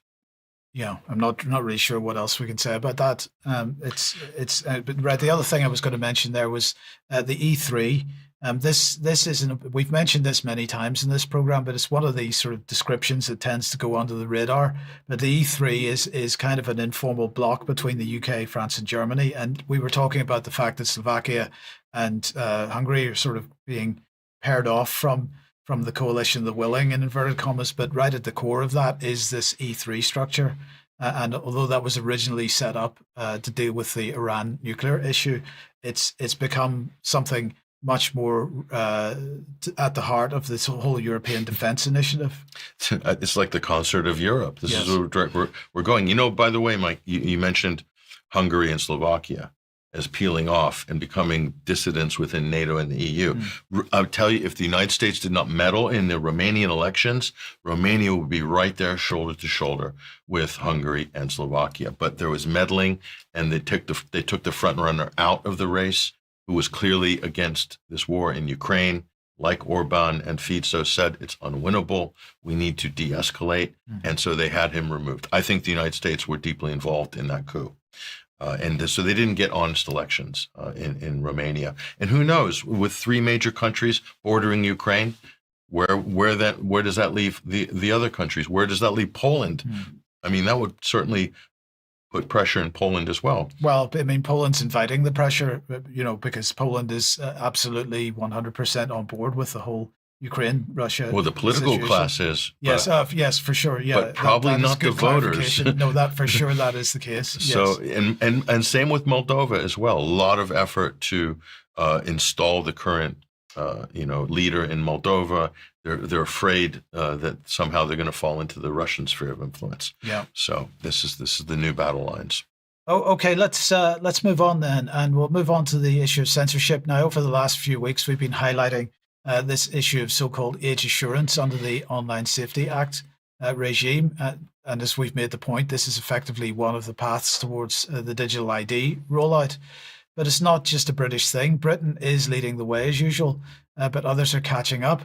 not really sure what else we can say about that. But right, the other thing I was going to mention there was the E3. This isn't. We've mentioned this many times in this program, but it's one of these sort of descriptions that tends to go under the radar. But the E3 is kind of an informal bloc between the UK, France, and Germany. And we were talking about the fact that Slovakia and Hungary are sort of being paired off from the coalition, the willing in inverted commas. But right at the core of that is this E3 structure. And although that was originally set up to deal with the Iran nuclear issue, it's become something much more at the heart of this whole European defense initiative. It's like the concert of Europe. This Yes. is where we're going. You know, by the way, Mike, you mentioned Hungary and Slovakia as peeling off and becoming dissidents within NATO and the EU. I'll tell you, if the United States did not meddle in the Romanian elections, Romania would be right there shoulder to shoulder with Hungary and Slovakia. But there was meddling, and they took the front runner out of the race, who was clearly against this war in Ukraine. Like Orban and Fico said, it's unwinnable. We need to de-escalate. And so they had him removed. I think the United States were deeply involved in that coup. So they didn't get honest elections in Romania. And who knows, with three major countries bordering Ukraine, where does that leave the other countries? Where does that leave Poland? I mean, that would certainly put pressure in Poland as well. Well, I mean, Poland's inviting the pressure, because Poland is absolutely 100% on board with the whole Ukraine-Russia. Well, the political situation. class is. Yes, yes, for sure. Yeah, but probably that is not the good voters. clarification. No, that for sure that is the case. Yes. So, and same with Moldova as well. A lot of effort to install the current leader in Moldova. They're afraid that somehow they're going to fall into the Russian sphere of influence. Yeah. So this is the new battle lines. Oh, okay. Let's move on then, and we'll move on to the issue of censorship. Now, over the last few weeks, we've been highlighting this issue of so-called age assurance under the Online Safety Act regime, and as we've made the point, this is effectively one of the paths towards the digital ID rollout. But it's not just a British thing. Britain is leading the way as usual, but others are catching up.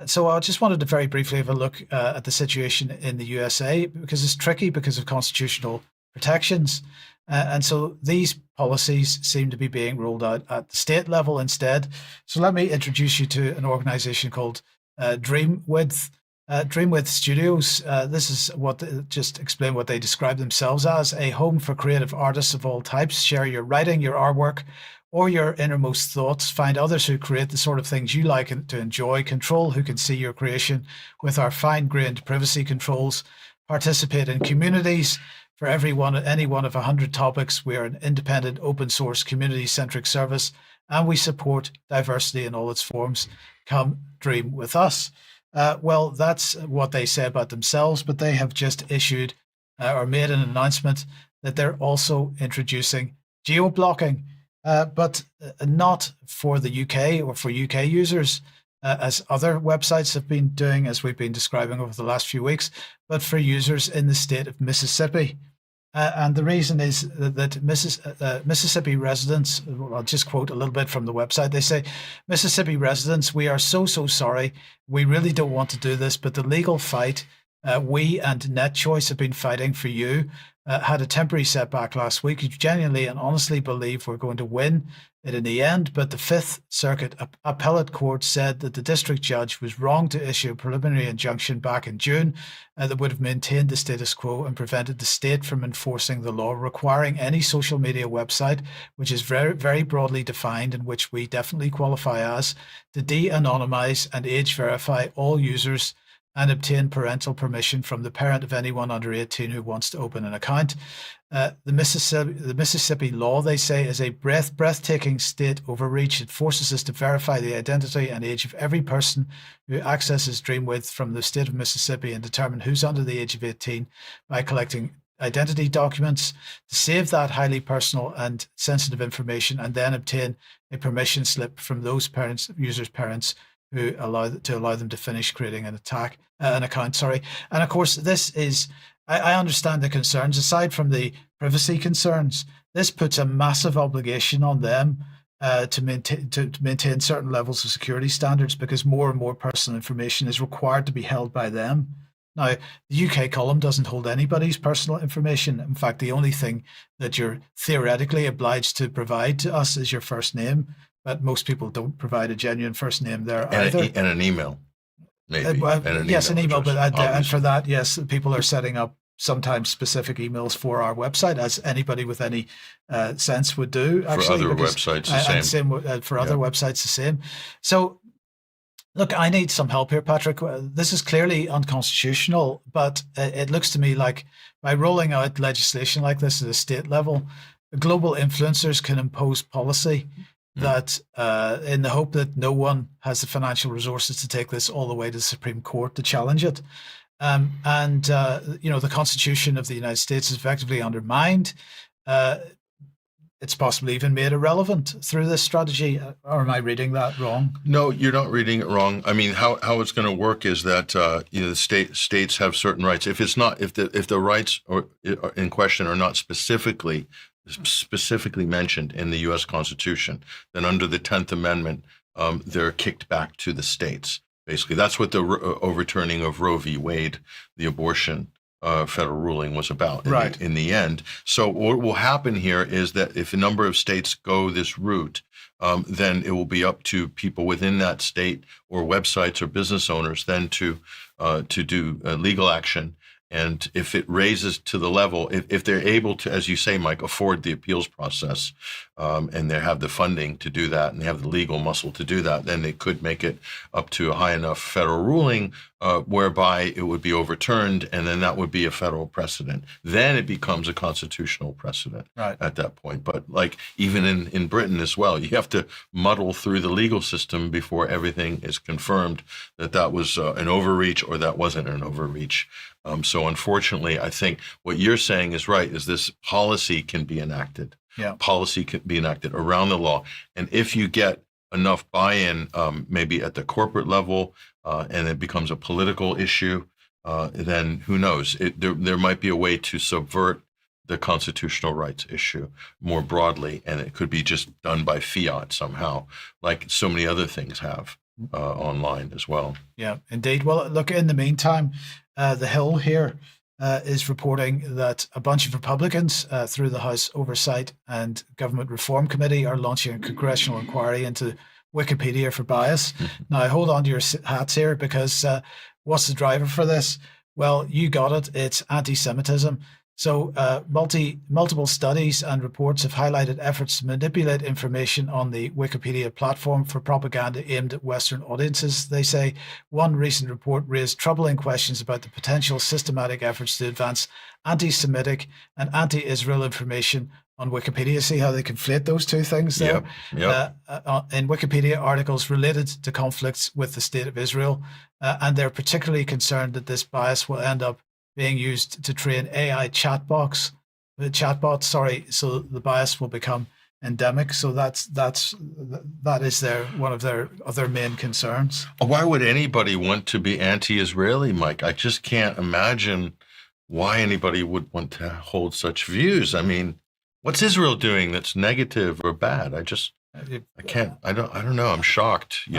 So I just wanted to very briefly have a look at the situation in the USA, because it's tricky because of constitutional protections. And so these policies seem to be being rolled out at the state level instead. So let me introduce you to an organization called Dreamwidth. Dreamwidth Studios, this is just explain what they describe themselves as: a home for creative artists of all types. Share your writing, your artwork, or your innermost thoughts. Find others who create the sort of things you like to enjoy. Control who can see your creation with our fine-grained privacy controls. Participate in communities. For any one of 100 topics, we are an independent, open-source, community-centric service, and we support diversity in all its forms. Come dream with us. Well, that's what they say about themselves, but they have just issued or made an announcement that they're also introducing geo-blocking, but not for the UK or for UK users, as other websites have been doing, as we've been describing over the last few weeks, but for users in the state of Mississippi. And the reason is that Mississippi residents, I'll just quote a little bit from the website. They say, Mississippi residents, we are so sorry. We really don't want to do this, but the legal fight we and NetChoice have been fighting for you had a temporary setback last week. You genuinely and honestly believe we're going to win it in the end, but the Fifth Circuit Appellate Court said that the district judge was wrong to issue a preliminary injunction back in June that would have maintained the status quo and prevented the state from enforcing the law requiring any social media website, which is very, very broadly defined and which we definitely qualify as, to de-anonymize and age verify all users and obtain parental permission from the parent of anyone under 18 who wants to open an account. The Mississippi law, they say, is a breathtaking state overreach. It forces us to verify the identity and age of every person who accesses Dreamwidth from the state of Mississippi and determine who's under the age of 18 by collecting identity documents to save that highly personal and sensitive information, and then obtain a permission slip from those users' parents who allow them to finish creating an account. And of course, this is, I understand the concerns. Aside from the privacy concerns, this puts a massive obligation on them to maintain certain levels of security standards, because more and more personal information is required to be held by them. Now, the UK column doesn't hold anybody's personal information. In fact, the only thing that you're theoretically obliged to provide to us is your first name. but most people don't provide a genuine first name there And, either. and an email, maybe. Yes, an email, address, but and for obviously. that, yes, people are setting up sometimes specific emails for our website, as anybody with any sense would do. Actually, other because, websites, the and same. for other websites, the same. So, look, I need some help here, Patrick. This is clearly unconstitutional, but it looks to me like by rolling out legislation like this at a state level, global influencers can impose policy that, in the hope that no one has the financial resources to take this all the way to the Supreme Court to challenge it. The Constitution of the United States is effectively undermined. It's possibly even made irrelevant through this strategy. Or am I reading that wrong? No, you're not reading it wrong. I mean, how it's going to work is that the states have certain rights. If it's not, if the rights in question are not specifically mentioned in the U.S. Constitution, then under the 10th Amendment, they're kicked back to the states. Basically, that's what the overturning of Roe v. Wade, the abortion federal ruling, was about in the end. So what will happen here is that if a number of states go this route, then it will be up to people within that state or websites or business owners then to do legal action. And if it raises to the level, if they're able to, as you say, Mike, afford the appeals process, and they have the funding to do that, and they have the legal muscle to do that, then they could make it up to a high enough federal ruling whereby it would be overturned, and then that would be a federal precedent. Then it becomes a constitutional precedent at that point. But like even in Britain as well, you have to muddle through the legal system before everything is confirmed that was an overreach or that wasn't an overreach. So unfortunately, I think what you're saying is right, is this policy can be enacted. Yeah. Policy can be enacted around the law. And if you get enough buy-in, maybe at the corporate level, and it becomes a political issue, then who knows? There might be a way to subvert the constitutional rights issue more broadly, and it could be just done by fiat somehow, like so many other things have online as well. Yeah, indeed. Well, look, in the meantime, The Hill here is reporting that a bunch of Republicans through the House Oversight and Government Reform Committee are launching a congressional inquiry into Wikipedia for bias. Now, hold on to your hats here, because what's the driver for this? Well, you got it. It's anti-Semitism. So multiple studies and reports have highlighted efforts to manipulate information on the Wikipedia platform for propaganda aimed at Western audiences. They say one recent report raised troubling questions about the potential systematic efforts to advance anti-Semitic and anti-Israel information on Wikipedia. See how they conflate those two things there? Yep. In Wikipedia articles related to conflicts with the State of Israel. And they're particularly concerned that this bias will end up being used to train AI chatbots, so the bias will become endemic. So that is one of their main concerns. Why would anybody want to be anti-Israeli, Mike? I just can't imagine why anybody would want to hold such views. I mean, what's Israel doing that's negative or bad? I can't. I don't know. I'm shocked.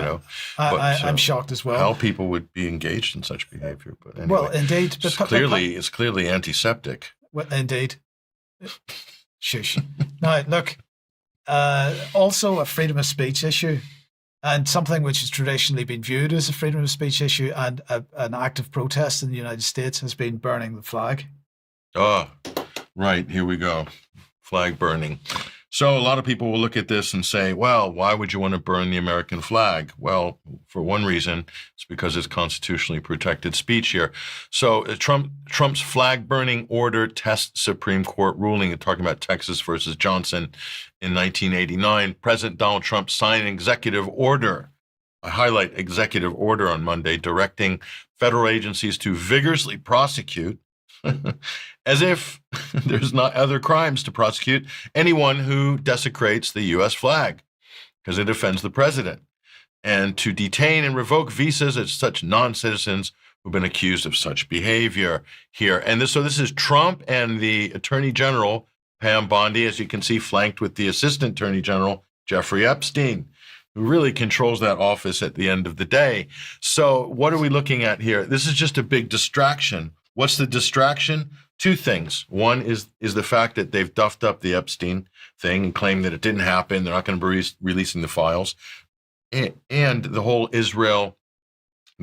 I'm shocked as well. How people would be engaged in such behavior. But anyway, well, indeed, it's clearly antiseptic. Well, indeed. Shush. Now, look. Also, a freedom of speech issue, and something which has traditionally been viewed as a freedom of speech issue and an act of protest in the United States has been burning the flag. Oh, right. Here we go. Flag burning. So a lot of people will look at this and say, well, why would you want to burn the American flag? Well, for one reason, it's because it's constitutionally protected speech here. So Trump's flag burning order tests Supreme Court ruling. Talking about Texas versus Johnson in 1989. President Donald Trump signed an executive order. I highlight executive order on Monday, directing federal agencies to vigorously prosecute as if there's not other crimes to prosecute anyone who desecrates the U.S. flag because it offends the president, and to detain and revoke visas of such non-citizens who've been accused of such behavior here. And so this is Trump and the Attorney General, Pam Bondi, as you can see, flanked with the Assistant Attorney General, Jeffrey Epstein, who really controls that office at the end of the day. So what are we looking at here? This is just a big distraction. What's the distraction? two things. One is the fact that they've duffed up the Epstein thing and claimed that it didn't happen. They're not going to be releasing the files. And the whole Israel,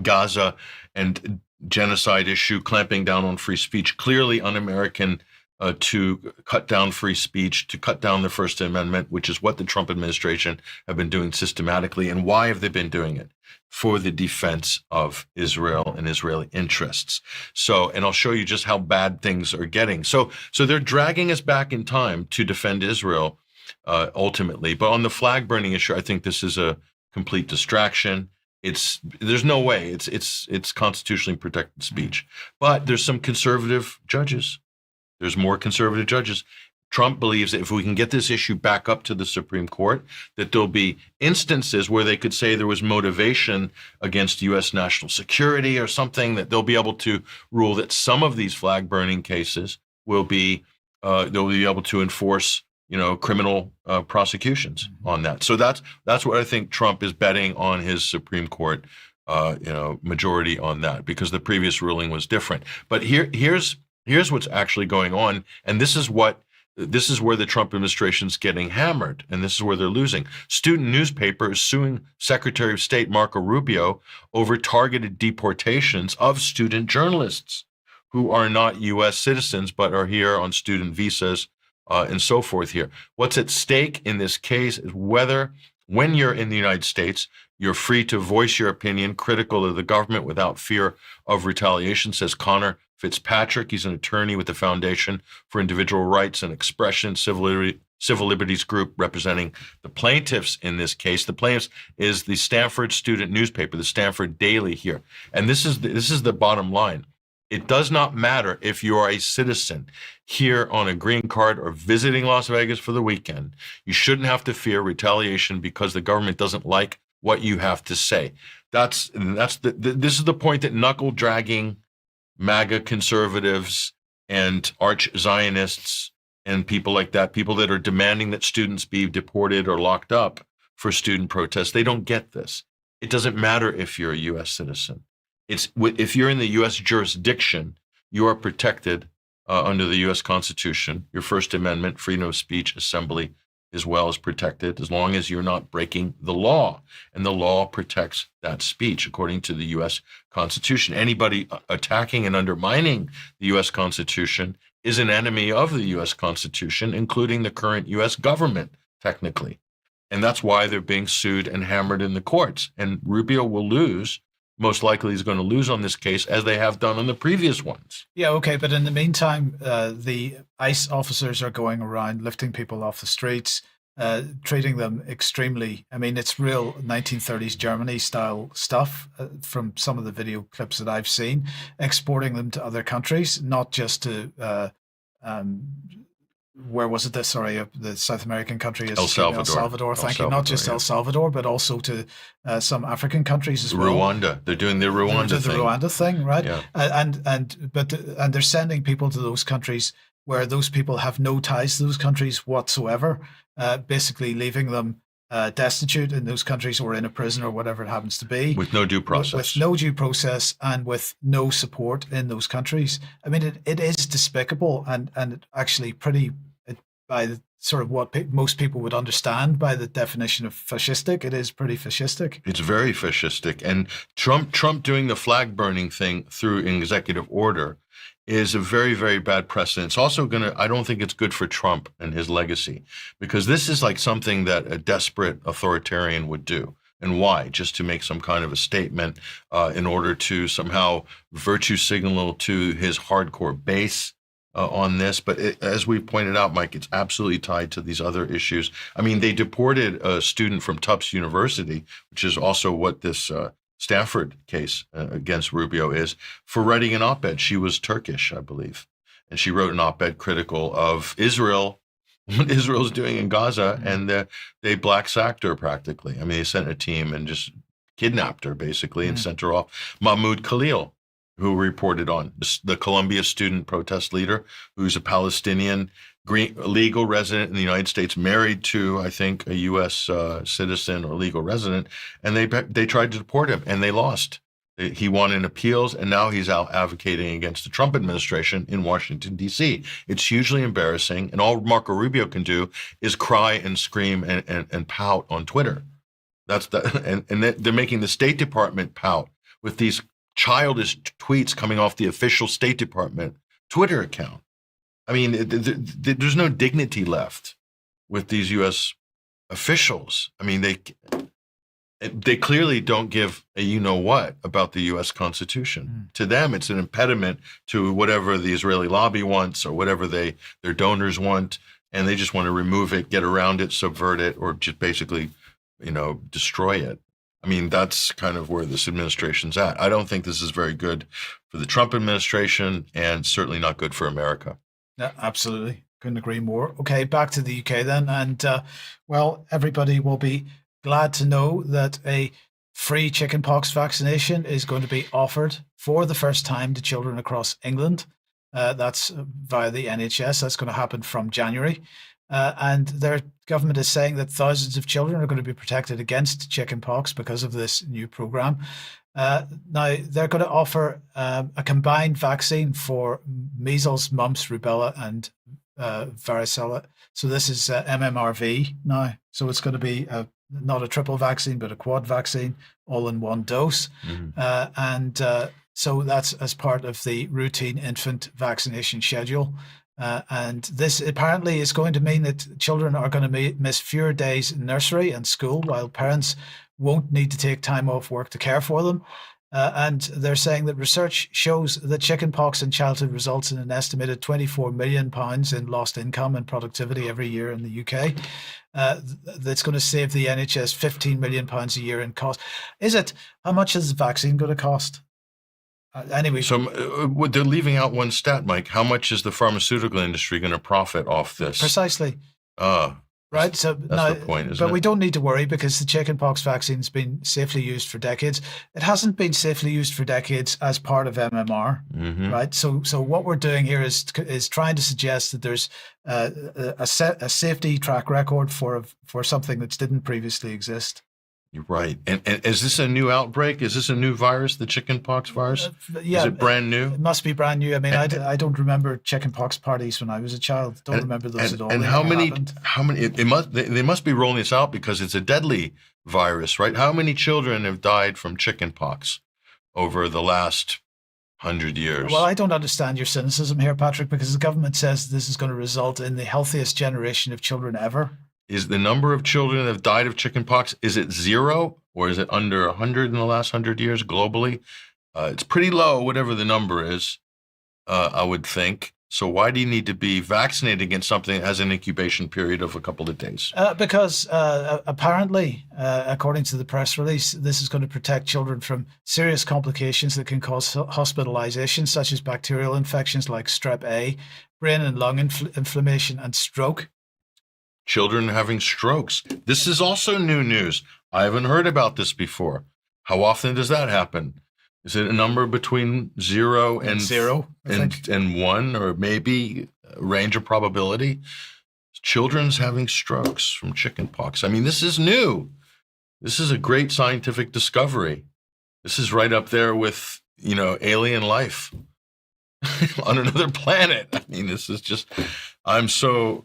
Gaza, and genocide issue, clamping down on free speech, clearly un-American, to cut down free speech, to cut down the First Amendment, which is what the Trump administration have been doing systematically. And why have they been doing it? For the defense of Israel and Israeli interests. So, and I'll show you just how bad things are getting. So they're dragging us back in time to defend Israel, ultimately. But on the flag burning issue, I think this is a complete distraction. There's no way it's constitutionally protected speech. But there's some conservative judges. There's more conservative judges. Trump believes that if we can get this issue back up to the Supreme Court, that there'll be instances where they could say there was motivation against U.S. national security or something, that they'll be able to rule that some of these flag burning cases will be, they'll be able to enforce, criminal prosecutions on that. So that's what I think Trump is betting on his Supreme Court, majority on that, because the previous ruling was different. But here's what's actually going on, and this is where the Trump administration's getting hammered, and this is where they're losing. Student newspaper is suing Secretary of State Marco Rubio over targeted deportations of student journalists who are not U.S. citizens but are here on student visas and so forth here. What's at stake in this case is whether, when you're in the United States, you're free to voice your opinion critical of the government without fear of retaliation, says Connor Fitzpatrick. He's an attorney with the Foundation for Individual Rights and Expression, Civil Liberties Group, representing the plaintiffs in this case. The plaintiffs is the Stanford student newspaper, the Stanford Daily here. And this is the bottom line. It does not matter if you are a citizen here on a green card or visiting Las Vegas for the weekend. You shouldn't have to fear retaliation because the government doesn't like what you have to say. This is the point that knuckle dragging MAGA conservatives and arch Zionists and people like that, people that are demanding that students be deported or locked up for student protests, they don't get this. It doesn't matter if you're a U.S. citizen. If you're in the U.S. jurisdiction, you are protected under the U.S. Constitution. Your First Amendment, freedom of speech, assembly, as well as protected, as long as you're not breaking the law. And the law protects that speech according to the U.S. Constitution. Anybody attacking and undermining the U.S. Constitution is an enemy of the U.S. Constitution, including the current U.S. government, technically. And that's why they're being sued and hammered in the courts. And Rubio will lose. Most likely he's going to lose on this case, as they have done on the previous ones. Yeah, okay. But in the meantime, the ICE officers are going around lifting people off the streets, treating them extremely. I mean, it's real 1930s Germany style stuff from some of the video clips that I've seen, exporting them to other countries, not just to where was it? The South American country is El Salvador. El Salvador. Thank you. Not just El Salvador, but also to some African countries as well. Rwanda. They're doing the Rwanda thing. The Rwanda thing, right? Yeah. And they're sending people to those countries where those people have no ties to those countries whatsoever, basically leaving them destitute in those countries or in a prison or whatever it happens to be. With no due process. With no due process and with no support in those countries. I mean, it is despicable and actually pretty, by the sort of what most people would understand by the definition of fascistic, it is pretty fascistic. It's very fascistic. And Trump doing the flag burning thing through an executive order is a very, very bad precedent. It's also I don't think it's good for Trump and his legacy, because this is like something that a desperate authoritarian would do. And why? Just to make some kind of a statement in order to somehow virtue signal to his hardcore base on this. But as we pointed out, Mike, it's absolutely tied to these other issues. I mean, they deported a student from Tufts University, which is also what this Stanford case against Rubio is, for writing an op-ed. She was Turkish, I believe. And she wrote an op-ed critical of Israel, what Israel's doing in Gaza, and they black-sacked her practically. I mean, they sent a team and just kidnapped her, basically, and sent her off. Mahmoud Khalil, who reported on, the Columbia student protest leader, who's a Palestinian legal resident in the United States, married to, I think, a U.S. citizen or legal resident, and they tried to deport him, and they lost. He won in appeals, and now he's out advocating against the Trump administration in Washington, D.C. It's hugely embarrassing, and all Marco Rubio can do is cry and scream and pout on Twitter. And they're making the State Department pout with these childish tweets coming off the official State Department Twitter account. I mean, there's no dignity left with these U.S. officials. I mean, they clearly don't give a you-know-what about the U.S. Constitution. To them, it's an impediment to whatever the Israeli lobby wants or whatever their donors want, and they just want to remove it, get around it, subvert it, or just basically, destroy it. I mean, that's kind of where this administration's at. I don't think this is very good for the Trump administration, and certainly not good for America. Yeah, absolutely. Couldn't agree more. Okay, back to the UK then. And, everybody will be glad to know that a free chickenpox vaccination is going to be offered for the first time to children across England. That's via the NHS. That's going to happen from January. And their government is saying that thousands of children are going to be protected against chickenpox because of this new program. Now, they're going to offer a combined vaccine for measles, mumps, rubella, and varicella. So this is MMRV now. So it's going to be not a triple vaccine, but a quad vaccine, all in one dose. So that's as part of the routine infant vaccination schedule. And this apparently is going to mean that children are going to miss fewer days in nursery and school, while parents won't need to take time off work to care for them. And they're saying that research shows that chickenpox in childhood results in an estimated £24 million in lost income and productivity every year in the UK. That's going to save the NHS £15 million a year in cost. How much is the vaccine going to cost? Anyway. So they're leaving out one stat, Mike. How much is the pharmaceutical industry going to profit off this? Precisely. Right. So that's the point, isn't it? But we don't need to worry because the chickenpox vaccine's been safely used for decades. It hasn't been safely used for decades as part of MMR, right? So what we're doing here is trying to suggest that there's a safety track record for something that didn't previously exist. You're right. And is this a new outbreak? Is this a new virus, the chickenpox virus? Yeah. Is it brand new? It must be brand new. I mean, I don't remember chickenpox parties when I was a child. Don't remember those at all. And how many? They must be rolling this out because it's a deadly virus, right? How many children have died from chickenpox over the last 100 years? Well, I don't understand your cynicism here, Patrick, because the government says this is going to result in the healthiest generation of children ever. Is the number of children that have died of chickenpox, is it 0 or is it under 100 in the last 100 years globally? It's pretty low, whatever the number is, I would think. So why do you need to be vaccinated against something that has an incubation period of a couple of days? Because apparently, according to the press release, this is going to protect children from serious complications that can cause hospitalization, such as bacterial infections like strep A, brain and lung inflammation, and stroke. Children having strokes. This is also new news. I haven't heard about this before. How often does that happen? Is it a number between 0 and 1, or maybe a range of probability? Children's having strokes from chickenpox. I mean, this is new. This is a great scientific discovery. This is right up there with, alien life on another planet. I mean, this is just, I'm so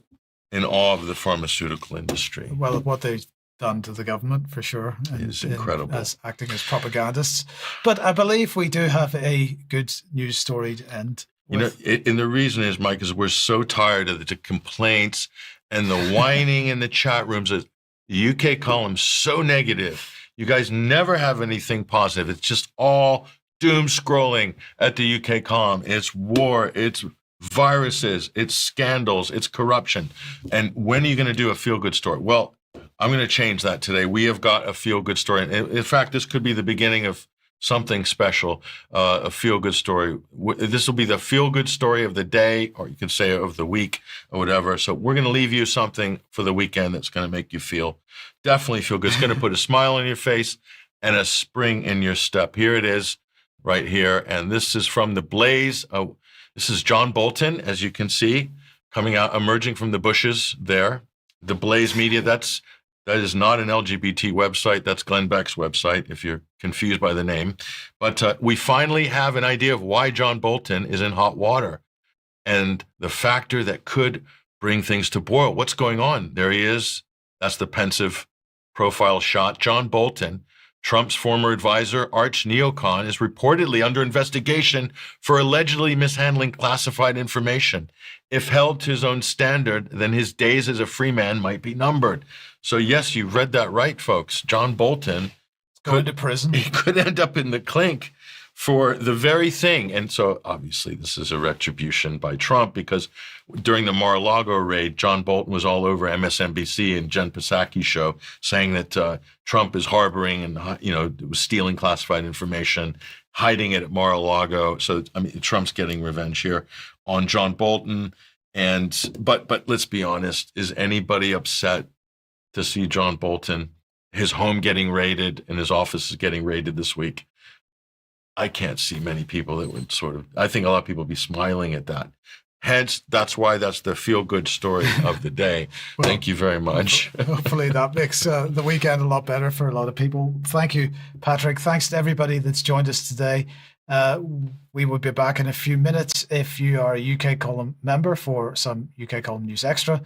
in awe of the pharmaceutical industry. Well, what they've done to the government, for sure. Is incredible. As acting as propagandists. But I believe we do have a good news story to end with. And the reason is, Mike, is we're so tired of the complaints and the whining in the chat rooms. The UK column's so negative. You guys never have anything positive. It's just all doom scrolling at the UK column. It's war. It's viruses, it's scandals, it's corruption. And when are you going to do a feel-good story? Well, I'm going to change that today. We have got a feel-good story. In fact, this could be the beginning of something special, a feel-good story. This will be the feel-good story of the day, or you could say of the week, or whatever. So we're going to leave you something for the weekend that's going to make you definitely feel good. It's going to put a smile on your face and a spring in your step. Here it is, right here. And this is from The Blaze. This is John Bolton, as you can see, coming out, emerging from the bushes there. The Blaze Media, that's That is not an LGBT website. That's Glenn Beck's website, if you're confused by the name. But we finally have an idea of why John Bolton is in hot water and the factor that could bring things to boil. What's going on? There he is. That's the pensive profile shot. John Bolton, Trump's former advisor, arch neocon, is reportedly under investigation for allegedly mishandling classified information. If held to his own standard, then his days as a free man might be numbered. So yes, you read that right, folks. John Bolton Going to prison. He could end up in the clink for the very thing. And so obviously this is a retribution by Trump, because during the Mar-a-Lago raid, John Bolton was all over MSNBC and Jen Psaki's show saying that Trump is harboring and, was stealing classified information, hiding it at Mar-a-Lago. So, I mean, Trump's getting revenge here on John Bolton. But let's be honest, is anybody upset to see John Bolton, his home getting raided and his office is getting raided this week? I can't see many people that would I think a lot of people would be smiling at that. Hence, that's why that's the feel-good story of the day. Well, thank you very much. Hopefully that makes the weekend a lot better for a lot of people. Thank you, Patrick. Thanks to everybody that's joined us today. We will be back in a few minutes if you are a UK Column member for some UK Column News Extra.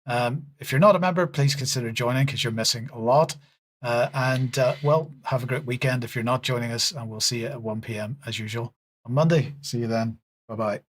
If you're not a member, please consider joining, because you're missing a lot. Well, have a great weekend if you're not joining us, and we'll see you at 1 p.m. as usual on Monday. See you then. Bye-bye.